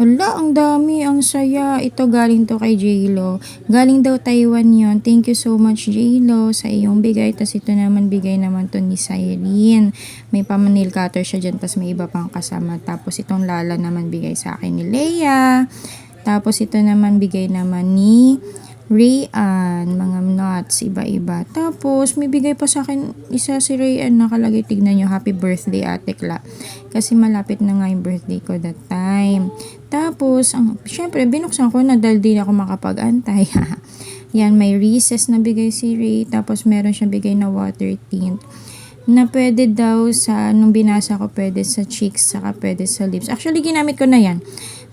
Hala, ang dami, ang saya. Ito galing to kay JLo. Galing daw Taiwan yon. Thank you so much JLo sa iyong bigay. Tapos ito naman, bigay naman to ni Cyrene. May pa-nail cutter siya dyan. Tapos may iba pang kasama. Tapos itong Lala naman bigay sa akin ni Leia. Tapos ito naman bigay naman ni Rayan, mga nuts, iba-iba. Tapos, may bigay pa sa akin isa si Rayan, nakalagay, tignan nyo, happy birthday Ate Kla. Kasi malapit na nga yung birthday ko that time. Tapos, syempre, binuksan ko na dahil di ako makapag-antay. Yan, may Reese's na bigay si Ray. Tapos, meron siyang bigay na water tint na pwede daw sa, nung binasa ko, pwede sa cheeks, saka pwede sa lips. Actually, ginamit ko na yan.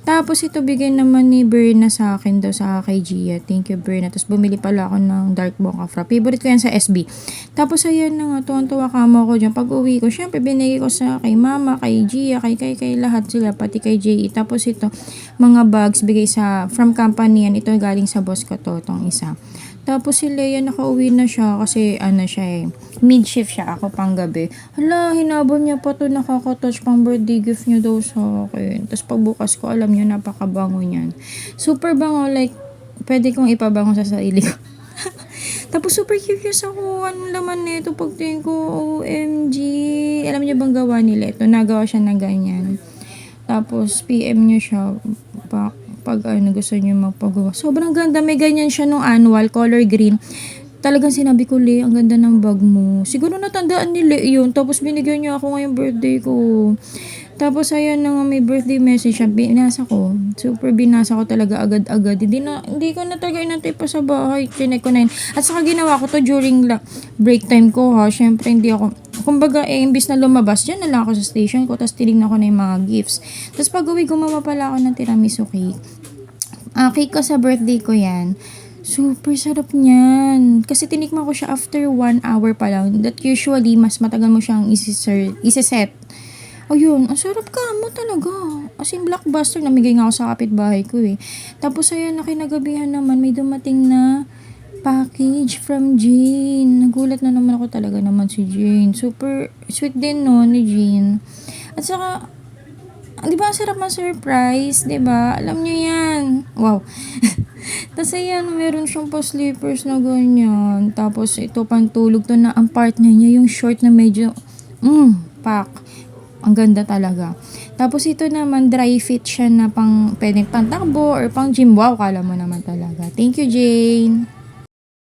Tapos ito bigay naman ni Berna sa akin daw sa kay Gia. Thank you Berna. Tapos bumili pala ako ng dark mocha frap. Favorite ko yan sa SB. Tapos ayan na nga, tuwan-tuwa kamo ko dyan. Pag uwi ko, syempre binigay ko sa kay mama, kay Gia, kay lahat sila, pati kay JE. Tapos ito, mga bags bigay sa, from company yan. Ito galing sa boss ko to, tong isa. Tapos si Leia nakauwi na siya kasi ano siya eh, mid-shift siya, ako pang gabi. Hala, hinabol niya pa to, nakaka-touch pang birthday gift niya daw sa akin. Tapos pagbukas ko, alam niyo, napakabango niyan. Super bango, like, pwede kong ipabango sa sarili ko. Tapos super curious ako, anong laman nito pagtingin ko, OMG. Alam niyo bang gawa nila ito? Nagawa siya na ganyan. Tapos PM niyo siya, pag gusto niyo magpagawa. Sobrang ganda, may ganyan siya nung annual, color green. Talagang sinabi ko, Le, ang ganda ng bag mo. Siguro natandaan ni Le yun. Tapos binigyan niya ako ngayong birthday ko. Tapos ayan na nga, may birthday message siya. Binasa ko. Super binasa ko talaga agad-agad. Hindi ko na talaga inantay pa sa bahay. Chinek ko na yun. At saka ginawa ko to during break time ko ha. Syempre hindi ako, kumbaga imbis na lumabas, dyan na lang ako sa station ko. Tapos tinignan ko na yung mga gifts. Tapos pag uwi, gumawa pala ako ng tiramisu cake. Cake ko sa birthday ko yan. Super sarap niyan. Kasi tinikman ko siya after 1 hour pa lang. That usually, mas matagal mo siyang isi-set. Ayun, ang sarap ka mo talaga. As in, blockbuster, namigay nga ako sa kapitbahay ko eh. Tapos ayan, nakinagabihan naman, may dumating na package from Jane. Nagulat na naman ako talaga naman si Jane. Super sweet din no, ni Jane. At saka, di ba ang sarap ma-surprise, di ba? Alam niyo yan. Wow. Tapos ayan, meron siyang pa-slippers na ganyan. Tapos ito pantulog to na ang partner niya, yung short na medyo, pack. Ang ganda talaga. Tapos ito naman, dry fit siya na pang, pwedeng pang takbo or pang gym. Wow, kala mo naman talaga. Thank you, Jane.